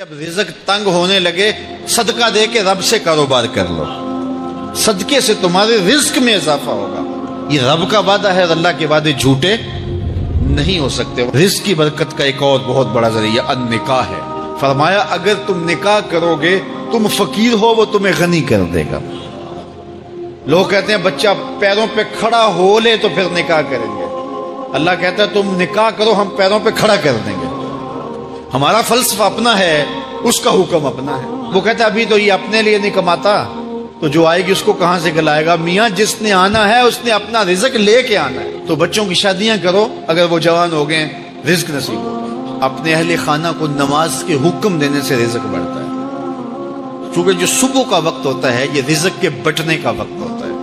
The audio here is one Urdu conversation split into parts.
جب رزق تنگ ہونے لگے صدقہ دے کے رب سے کاروبار کر لو، صدقے سے تمہارے رزق میں اضافہ ہوگا۔ یہ رب کا وعدہ ہے اور اللہ کے وعدے جھوٹے نہیں ہو سکتے۔ رزق کی برکت کا ایک اور بہت بڑا ذریعہ النکاح ہے۔ فرمایا اگر تم نکاح کرو گے، تم فقیر ہو وہ تمہیں غنی کر دے گا۔ لوگ کہتے ہیں بچہ پیروں پہ کھڑا ہو لے تو پھر نکاح کریں گے، اللہ کہتا ہے تم نکاح کرو ہم پیروں پہ کھڑا کر دیں گے۔ ہمارا فلسفہ اپنا ہے، اس کا حکم اپنا ہے۔ وہ کہتا ہے ابھی تو یہ اپنے لیے نہیں کماتا تو جو آئے گی اس کو کہاں سے کھلائے گا؟ میاں جس نے آنا ہے اس نے اپنا رزق لے کے آنا ہے۔ تو بچوں کی شادیاں کرو اگر وہ جوان ہو گئے، رزق نصیب ہو۔ اپنے اہل خانہ کو نماز کے حکم دینے سے رزق بڑھتا ہے، کیونکہ جو صبح کا وقت ہوتا ہے یہ رزق کے بٹنے کا وقت ہوتا ہے،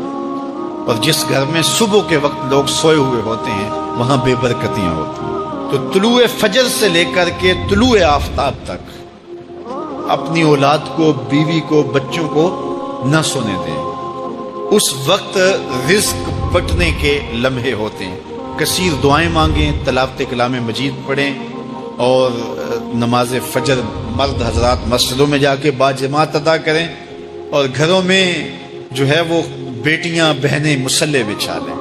اور جس گھر میں صبح کے وقت لوگ سوئے ہوئے ہوتے ہیں وہاں بے برکتیاں ہوتی ہیں۔ تو طلوع فجر سے لے کر کے طلوع آفتاب تک اپنی اولاد کو، بیوی کو، بچوں کو نہ سونے دیں۔ اس وقت رزق بٹنے کے لمحے ہوتے ہیں۔ کثیر دعائیں مانگیں، تلاوت کلام مجید پڑھیں، اور نماز فجر مرد حضرات مسجدوں میں جا کے باجماعت ادا کریں، اور گھروں میں جو ہے وہ بیٹیاں بہنیں مصلے بچھا لیں،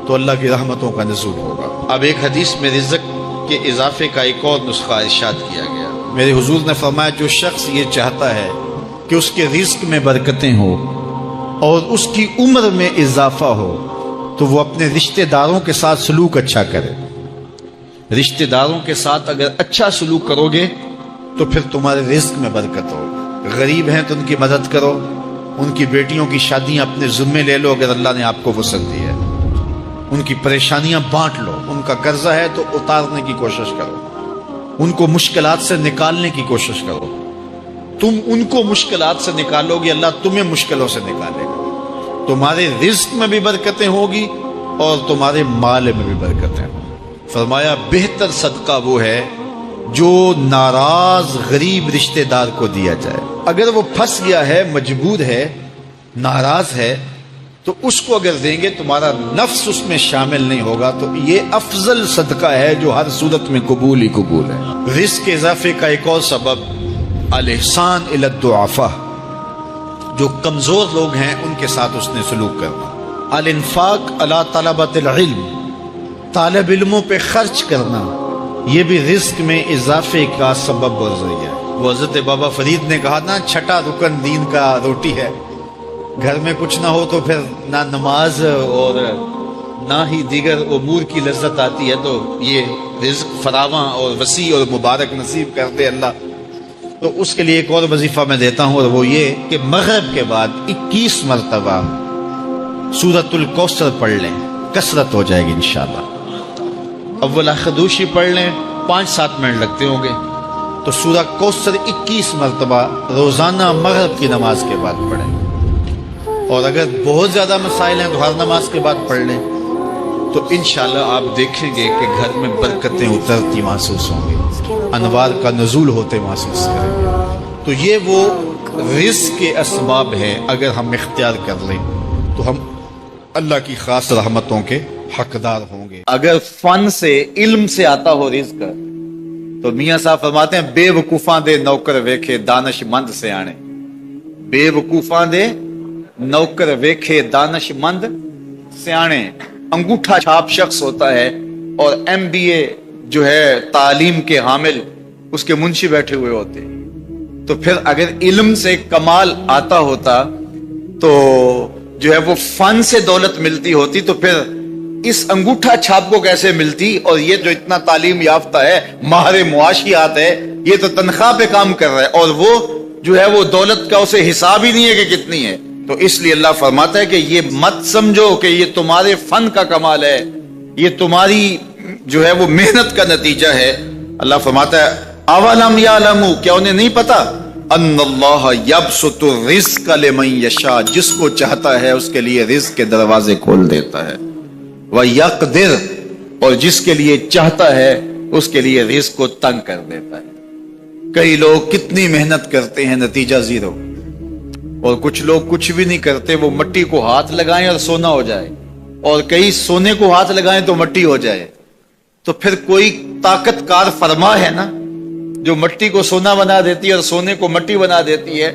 تو اللہ کی رحمتوں کا نزول ہوگا۔ اب ایک حدیث میں رزق کے اضافے کا ایک اور نسخہ ارشاد کیا گیا۔ میرے حضور نے فرمایا جو شخص یہ چاہتا ہے کہ اس کے رزق میں برکتیں ہو اور اس کی عمر میں اضافہ ہو تو وہ اپنے رشتہ داروں کے ساتھ سلوک اچھا کرے۔ رشتہ داروں کے ساتھ اگر اچھا سلوک کرو گے تو پھر تمہارے رزق میں برکت ہو۔ غریب ہیں تو ان کی مدد کرو، ان کی بیٹیوں کی شادیاں اپنے ذمے لے لو اگر اللہ نے آپ کو وسعت دی ہے، ان کی پریشانیاں بانٹ لو، ان کا قرضہ ہے تو اتارنے کی کوشش کرو، ان کو مشکلات سے نکالنے کی کوشش کرو۔ تم ان کو مشکلات سے نکالو گے، اللہ تمہیں مشکلوں سے نکالے گا۔ تمہارے رزق میں بھی برکتیں ہوگی اور تمہارے مال میں بھی برکتیں ہوں۔ فرمایا بہتر صدقہ وہ ہے جو ناراض غریب رشتہ دار کو دیا جائے۔ اگر وہ پھنس گیا ہے، مجبور ہے، ناراض ہے، تو اس کو اگر دیں گے تمہارا نفس اس میں شامل نہیں ہوگا، تو یہ افضل صدقہ ہے جو ہر صورت میں قبول ہی قبول ہے۔ رزق کے اضافے کا ایک اور سبب الاحسان الی الضعفاء، جو کمزور لوگ ہیں ان کے ساتھ اس نے سلوک کرنا۔ الانفاق علی طلبۃ العلم، طالب علموں پہ خرچ کرنا، یہ بھی رزق میں اضافے کا سبب اور ذریعہ ہے۔ وہ حضرت بابا فرید نے کہا نا چھٹا رکن دین کا روٹی ہے۔ گھر میں کچھ نہ ہو تو پھر نہ نماز اور نہ ہی دیگر امور کی لذت آتی ہے، تو یہ رزق فراواں اور وسیع اور مبارک نصیب کر دے اللہ۔ تو اس کے لیے ایک اور وظیفہ میں دیتا ہوں، اور وہ یہ کہ مغرب کے بعد 21 مرتبہ سورۃ الکوثر پڑھ لیں، کثرت ہو جائے گی انشاءاللہ۔ اول خدوشی پڑھ لیں، 5-7 منٹ لگتے ہوں گے، تو سورہ کوثر 21 مرتبہ روزانہ مغرب کی نماز کے بعد پڑھیں۔ اور اگر بہت زیادہ مسائل ہیں تو ہر نماز کے بعد پڑھ لیں، تو انشاءاللہ آپ دیکھیں گے کہ گھر میں برکتیں اترتی محسوس ہوں گی، انوار کا نزول ہوتے محسوس کریں گے۔ تو یہ وہ رزق کے اسباب ہیں، اگر ہم اختیار کر لیں تو ہم اللہ کی خاص رحمتوں کے حقدار ہوں گے۔ اگر فن سے، علم سے آتا ہو رزق، تو میاں صاحب فرماتے ہیں بے وقوفاں دے نوکر ویکھے دانش مند سے آنے۔ بے وقوفاں دے نوکر ویکھے دانش مند سیانے۔ انگوٹھا چھاپ شخص ہوتا ہے اور MBA جو ہے تعلیم کے حامل، اس کے منشی بیٹھے ہوئے ہوتے ہیں، تو پھر اگر علم سے کمال آتا ہوتا تو جو ہے وہ فن سے دولت ملتی ہوتی، تو پھر اس انگوٹھا چھاپ کو کیسے ملتی؟ اور یہ جو اتنا تعلیم یافتہ ہے، ماہر معاشیات ہے، یہ تو تنخواہ پہ کام کر رہا ہے، اور وہ جو ہے وہ دولت کا اسے حساب ہی نہیں ہے کہ کتنی ہے۔ تو اس لیے اللہ فرماتا ہے کہ یہ مت سمجھو کہ یہ تمہارے فن کا کمال ہے، یہ تمہاری جو ہے وہ محنت کا نتیجہ ہے۔ اللہ فرماتا ہے اولم یعلموا، کیا انہیں نہیں پتا؟ ان اللہ یبسط الرزق لمن یشاء، جس کو چاہتا ہے اس کے لیے رزق کے دروازے کھول دیتا ہے، ویقدر، اور جس کے لیے چاہتا ہے اس کے لیے رزق کو تنگ کر دیتا ہے۔ کئی لوگ کتنی محنت کرتے ہیں، نتیجہ زیرو، اور کچھ لوگ کچھ بھی نہیں کرتے، وہ مٹی کو ہاتھ لگائیں اور سونا ہو جائے، اور کئی سونے کو ہاتھ لگائیں تو مٹی ہو جائے۔ تو پھر کوئی طاقت کار فرما ہے نا جو مٹی کو سونا بنا دیتی ہے اور سونے کو مٹی بنا دیتی ہے،